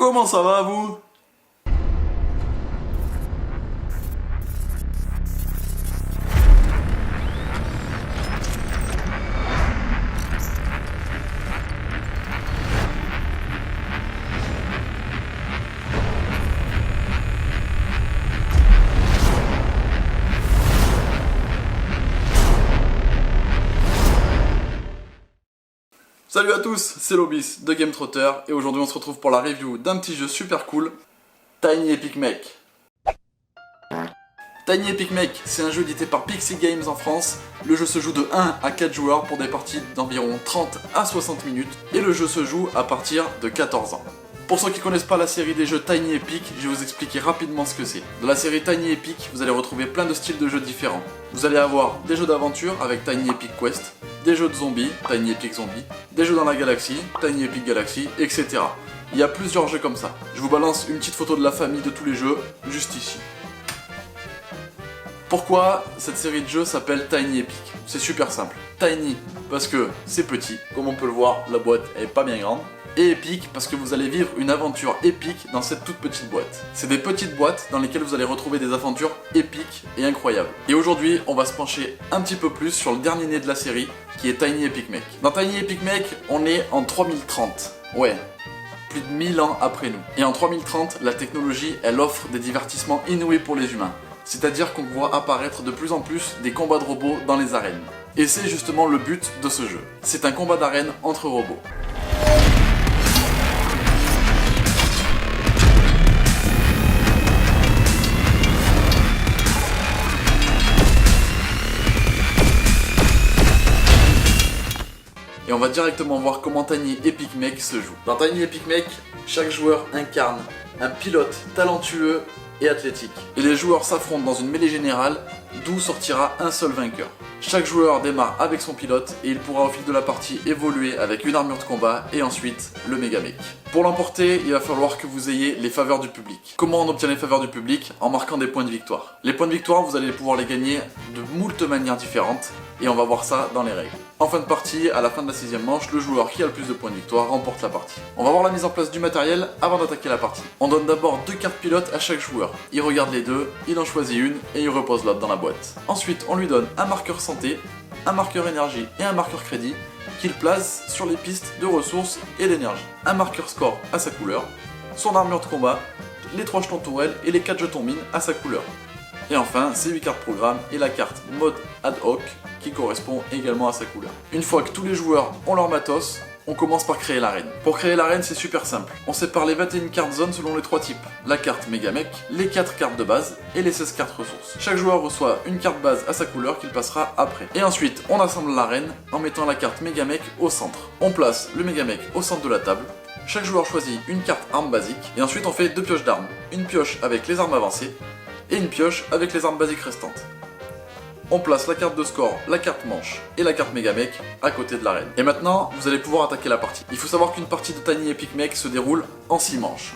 Comment ça va vous? Salut à tous, c'est Lobis de Game Trotter et aujourd'hui on se retrouve pour la review d'un petit jeu super cool, Tiny Epic Make. Tiny Epic Make, c'est un jeu édité par Pixie Games en France. Le jeu se joue de 1 à 4 joueurs pour des parties d'environ 30 à 60 minutes et le jeu se joue à partir de 14 ans. Pour ceux qui connaissent pas la série des jeux Tiny Epic, je vais vous expliquer rapidement ce que c'est. Dans la série Tiny Epic, vous allez retrouver plein de styles de jeux différents. Vous allez avoir des jeux d'aventure avec Tiny Epic Quest, des jeux de zombies, Tiny Epic Zombie, des jeux dans la galaxie, Tiny Epic Galaxy, etc. Il y a plusieurs jeux comme ça. Je vous balance une petite photo de la famille de tous les jeux, juste ici. Pourquoi cette série de jeux s'appelle Tiny Epic? C'est super simple. Tiny, parce que c'est petit, comme on peut le voir, la boîte est pas bien grande. Et épique parce que vous allez vivre une aventure épique dans cette toute petite boîte. C'est des petites boîtes dans lesquelles vous allez retrouver des aventures épiques et incroyables. Et aujourd'hui, on va se pencher un petit peu plus sur le dernier né de la série, qui est Tiny Epic Make. Dans Tiny Epic Make, on est en 3030. Ouais, plus de 1000 ans après nous. Et en 3030, la technologie, elle offre des divertissements inouïs pour les humains. C'est-à-dire qu'on voit apparaître de plus en plus des combats de robots dans les arènes. Et c'est justement le but de ce jeu. C'est un combat d'arène entre robots. Et on va directement voir comment Tiny Epic Make se joue. Dans Tiny Epic Make, chaque joueur incarne un pilote talentueux et athlétique. Et les joueurs s'affrontent dans une mêlée générale, d'où sortira un seul vainqueur. Chaque joueur démarre avec son pilote et il pourra au fil de la partie évoluer avec une armure de combat et ensuite le Mega Make. Pour l'emporter, il va falloir que vous ayez les faveurs du public. Comment on obtient les faveurs du public? En marquant des points de victoire. Les points de victoire, vous allez pouvoir les gagner de moult manières différentes et on va voir ça dans les règles. En fin de partie, à la fin de la 6ème manche, le joueur qui a le plus de points de victoire remporte la partie. On va voir la mise en place du matériel avant d'attaquer la partie. On donne d'abord 2 cartes pilotes à chaque joueur. Il regarde les deux, il en choisit une et il repose l'autre dans la boîte. Ensuite, on lui donne un marqueur santé, un marqueur énergie et un marqueur crédit qu'il place sur les pistes de ressources et d'énergie. Un marqueur score à sa couleur, son armure de combat, les 3 jetons tourelles et les 4 jetons mine à sa couleur. Et enfin, ces 8 cartes programme et la carte mode ad hoc qui correspond également à sa couleur. Une fois que tous les joueurs ont leur matos, on commence par créer l'arène. Pour créer l'arène, c'est super simple. On sépare les 21 cartes zones selon les 3 types. La carte Mega Mech, les 4 cartes de base et les 16 cartes ressources. Chaque joueur reçoit une carte base à sa couleur qu'il passera après. Et ensuite, on assemble l'arène en mettant la carte Mega Mech au centre. On place le Mega Mech au centre de la table. Chaque joueur choisit une carte arme basique et ensuite on fait 2 pioches d'armes. Une pioche avec les armes avancées et une pioche avec les armes basiques restantes. On place la carte de score, la carte manche et la carte Mega Mech à côté de l'arène. Et maintenant, vous allez pouvoir attaquer la partie. Il faut savoir qu'une partie de Tiny Epic Make se déroule en 6 manches.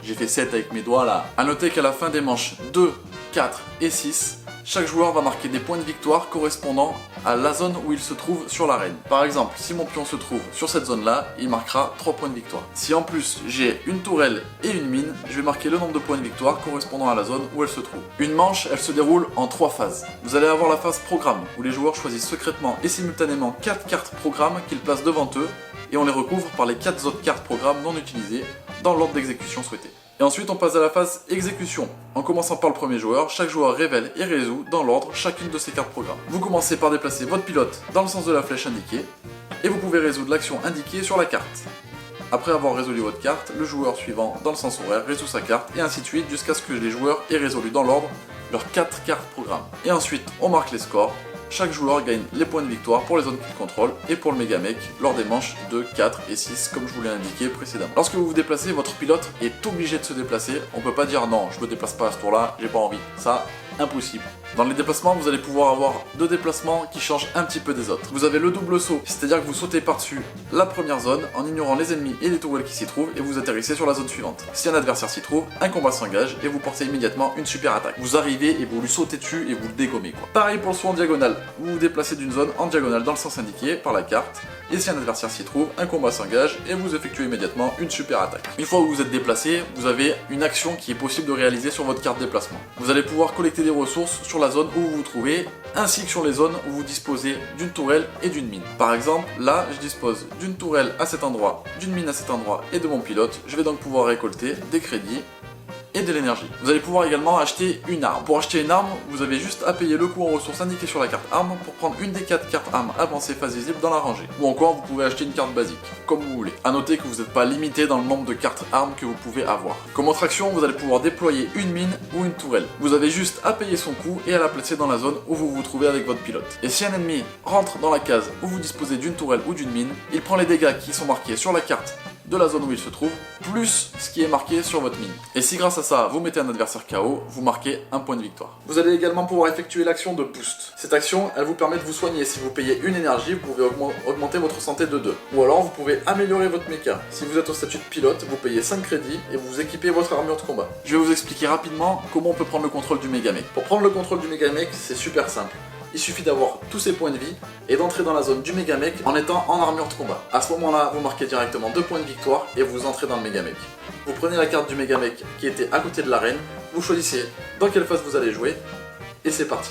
J'ai fait 7 avec mes doigts là. A noter qu'à la fin des manches 2, 4 et 6, chaque joueur va marquer des points de victoire correspondant à la zone où il se trouve sur l'arène. Par exemple, si mon pion se trouve sur cette zone-là, il marquera 3 points de victoire. Si en plus j'ai une tourelle et une mine, je vais marquer le nombre de points de victoire correspondant à la zone où elle se trouve. Une manche, elle se déroule en 3 phases. Vous allez avoir la phase programme, où les joueurs choisissent secrètement et simultanément 4 cartes programme qu'ils placent devant eux, et on les recouvre par les 4 autres cartes programme non utilisées dans l'ordre d'exécution souhaité. Et ensuite on passe à la phase exécution. En commençant par le premier joueur, chaque joueur révèle et résout dans l'ordre chacune de ses cartes programme. Vous commencez par déplacer votre pilote dans le sens de la flèche indiquée, et vous pouvez résoudre l'action indiquée sur la carte. Après avoir résolu votre carte, le joueur suivant dans le sens horaire résout sa carte, et ainsi de suite jusqu'à ce que les joueurs aient résolu dans l'ordre leurs 4 cartes programme. Et ensuite on marque les scores. Chaque joueur gagne les points de victoire pour les zones qu'il contrôle et pour le Mega Mech lors des manches 2, 4 et 6 comme je vous l'ai indiqué précédemment. Lorsque vous vous déplacez, votre pilote est obligé de se déplacer. On peut pas dire non, je me déplace pas à ce tour-là, j'ai pas envie. Ça, impossible. Dans les déplacements, vous allez pouvoir avoir 2 déplacements qui changent un petit peu des autres. Vous avez le double saut, c'est-à-dire que vous sautez par-dessus la première zone en ignorant les ennemis et les tourelles qui s'y trouvent et vous atterrissez sur la zone suivante. Si un adversaire s'y trouve, un combat s'engage et vous portez immédiatement une super attaque. Vous arrivez et vous lui sautez dessus et vous le dégommez quoi. Pareil pour le saut en diagonale. Vous vous déplacez d'une zone en diagonale dans le sens indiqué par la carte et si un adversaire s'y trouve, un combat s'engage et vous effectuez immédiatement une super attaque. Une fois que vous êtes déplacé, vous avez une action qui est possible de réaliser sur votre carte déplacement. Vous allez pouvoir collecter des ressources sur la zone où vous vous trouvez, ainsi que sur les zones où vous disposez d'une tourelle et d'une mine. Par exemple, là, je dispose d'une tourelle à cet endroit, d'une mine à cet endroit et de mon pilote. Je vais donc pouvoir récolter des crédits et de l'énergie. Vous allez pouvoir également acheter une arme. Pour acheter une arme, vous avez juste à payer le coût en ressources indiqué sur la carte arme pour prendre une des 4 cartes armes avancées phase visible dans la rangée. Ou encore, vous pouvez acheter une carte basique, comme vous voulez. A noter que vous n'êtes pas limité dans le nombre de cartes armes que vous pouvez avoir. Comme autre action, vous allez pouvoir déployer une mine ou une tourelle. Vous avez juste à payer son coût et à la placer dans la zone où vous vous trouvez avec votre pilote. Et si un ennemi rentre dans la case où vous disposez d'une tourelle ou d'une mine, il prend les dégâts qui sont marqués sur la carte de la zone où il se trouve, plus ce qui est marqué sur votre mine. Et si grâce à ça, vous mettez un adversaire KO, vous marquez un point de victoire. Vous allez également pouvoir effectuer l'action de boost. Cette action, elle vous permet de vous soigner. Si vous payez une énergie, vous pouvez augmenter votre santé de 2. Ou alors, vous pouvez améliorer votre mecha. Si vous êtes au statut de pilote, vous payez 5 crédits et vous équipez votre armure de combat. Je vais vous expliquer rapidement comment on peut prendre le contrôle du Megamech. Pour prendre le contrôle du Megamech, c'est super simple. Il suffit d'avoir tous ses points de vie et d'entrer dans la zone du Megamech en étant en armure de combat. À ce moment-là, vous marquez directement 2 points de victoire et vous entrez dans le Megamech. Vous prenez la carte du Megamech qui était à côté de l'arène, vous choisissez dans quelle phase vous allez jouer et c'est parti.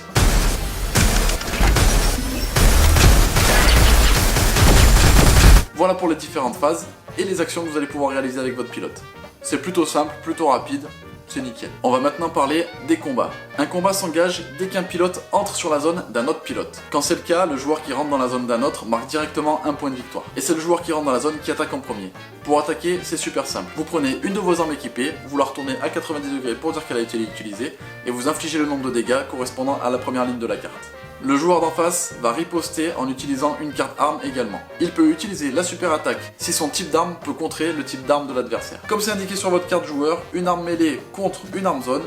Voilà pour les différentes phases et les actions que vous allez pouvoir réaliser avec votre pilote. C'est plutôt simple, plutôt rapide. C'est nickel. On va maintenant parler des combats. Un combat s'engage dès qu'un pilote entre sur la zone d'un autre pilote. Quand c'est le cas, le joueur qui rentre dans la zone d'un autre marque directement un point de victoire. Et c'est le joueur qui rentre dans la zone qui attaque en premier. Pour attaquer, c'est super simple. Vous prenez une de vos armes équipées, vous la retournez à 90 degrés pour dire qu'elle a été utilisée, et vous infligez le nombre de dégâts correspondant à la première ligne de la carte. Le joueur d'en face va riposter en utilisant une carte arme également. Il peut utiliser la super attaque si son type d'arme peut contrer le type d'arme de l'adversaire. Comme c'est indiqué sur votre carte joueur, une arme mêlée contre une arme zone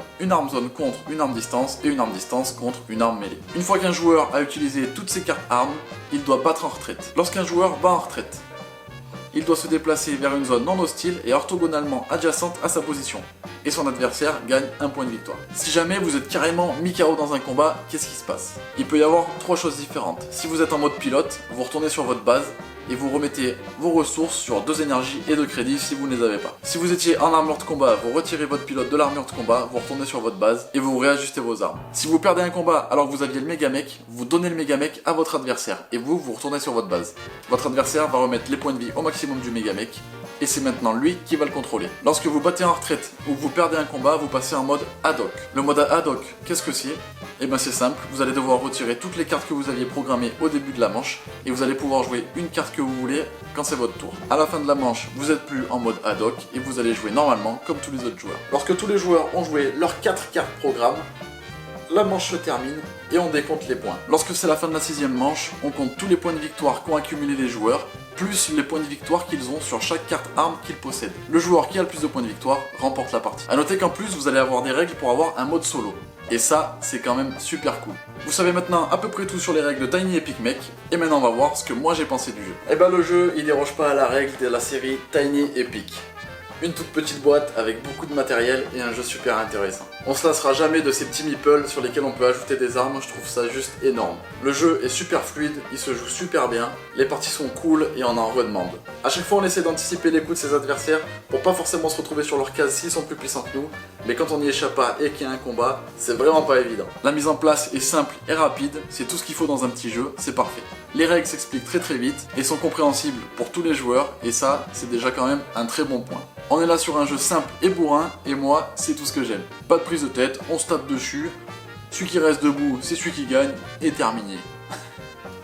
contre une arme distance et une arme distance contre une arme mêlée. Une fois qu'un joueur a utilisé toutes ses cartes armes, il doit battre en retraite. Lorsqu'un joueur va en retraite, il doit se déplacer vers une zone non hostile et orthogonalement adjacente à sa position. Et son adversaire gagne un point de victoire. Si jamais vous êtes carrément mis KO dans un combat, qu'est-ce qui se passe? Il peut y avoir 3 choses différentes. Si vous êtes en mode pilote, vous retournez sur votre base et vous remettez vos ressources sur 2 énergies et 2 crédits si vous ne les avez pas. Si vous étiez en armure de combat, vous retirez votre pilote de l'armure de combat, vous retournez sur votre base et vous réajustez vos armes. Si vous perdez un combat alors que vous aviez le Megamech, vous donnez le Megamech à votre adversaire et vous retournez sur votre base. Votre adversaire va remettre les points de vie au maximum du Megamech et c'est maintenant lui qui va le contrôler. Lorsque vous battez en retraite ou que vous perdez un combat, vous passez en mode ad hoc. Le mode ad hoc, qu'est-ce que c'est? Eh bien c'est simple, vous allez devoir retirer toutes les cartes que vous aviez programmées au début de la manche et vous allez pouvoir jouer une carte que vous voulez quand c'est votre tour. À la fin de la manche, vous n'êtes plus en mode ad hoc et vous allez jouer normalement comme tous les autres joueurs. Lorsque tous les joueurs ont joué leurs 4 cartes programme, la manche se termine et on décompte les points. Lorsque c'est la fin de la 6ème manche, on compte tous les points de victoire qu'ont accumulé les joueurs, plus les points de victoire qu'ils ont sur chaque carte arme qu'ils possèdent. Le joueur qui a le plus de points de victoire remporte la partie. A noter qu'en plus, vous allez avoir des règles pour avoir un mode solo. Et ça, c'est quand même super cool. Vous savez maintenant à peu près tout sur les règles de Tiny Epic Mech, et maintenant on va voir ce que moi j'ai pensé du jeu. Et ben le jeu, il déroge pas à la règle de la série Tiny Epic. Une toute petite boîte avec beaucoup de matériel et un jeu super intéressant. On se lassera jamais de ces petits meeples sur lesquels on peut ajouter des armes, je trouve ça juste énorme. Le jeu est super fluide, il se joue super bien, les parties sont cool et on en redemande. A chaque fois on essaie d'anticiper les coups de ses adversaires pour pas forcément se retrouver sur leur case s'ils sont plus puissants que nous, mais quand on n'y échappe pas et qu'il y a un combat, c'est vraiment pas évident. La mise en place est simple et rapide, c'est tout ce qu'il faut dans un petit jeu, c'est parfait. Les règles s'expliquent très vite et sont compréhensibles pour tous les joueurs et ça, c'est déjà quand même un très bon point. On est là sur un jeu simple et bourrin, et moi, c'est tout ce que j'aime. Pas de prise de tête, on se tape dessus, celui qui reste debout, c'est celui qui gagne, et terminé.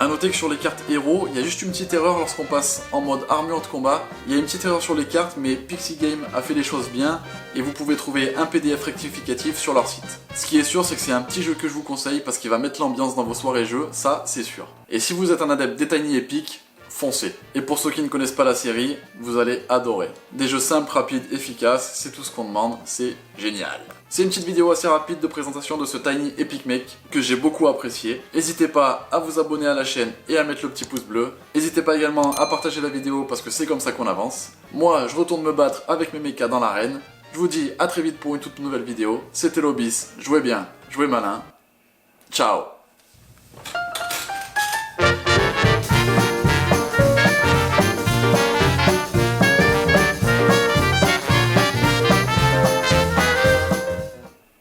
A noter que sur les cartes héros, il y a juste une petite erreur lorsqu'on passe en mode armure de combat. Il y a une petite erreur sur les cartes, mais Pixie Game a fait les choses bien, et vous pouvez trouver un PDF rectificatif sur leur site. Ce qui est sûr, c'est que c'est un petit jeu que je vous conseille, parce qu'il va mettre l'ambiance dans vos soirées jeux, ça c'est sûr. Et si vous êtes un adepte des Tiny Epic, foncez. Et pour ceux qui ne connaissent pas la série, vous allez adorer. Des jeux simples, rapides, efficaces, c'est tout ce qu'on demande, c'est génial. C'est une petite vidéo assez rapide de présentation de ce Tiny Epic Mech que j'ai beaucoup apprécié. N'hésitez pas à vous abonner à la chaîne et à mettre le petit pouce bleu. N'hésitez pas également à partager la vidéo parce que c'est comme ça qu'on avance. Moi, je retourne me battre avec mes mechas dans l'arène. Je vous dis à très vite pour une toute nouvelle vidéo. C'était Lobis, jouez bien, jouez malin. Ciao.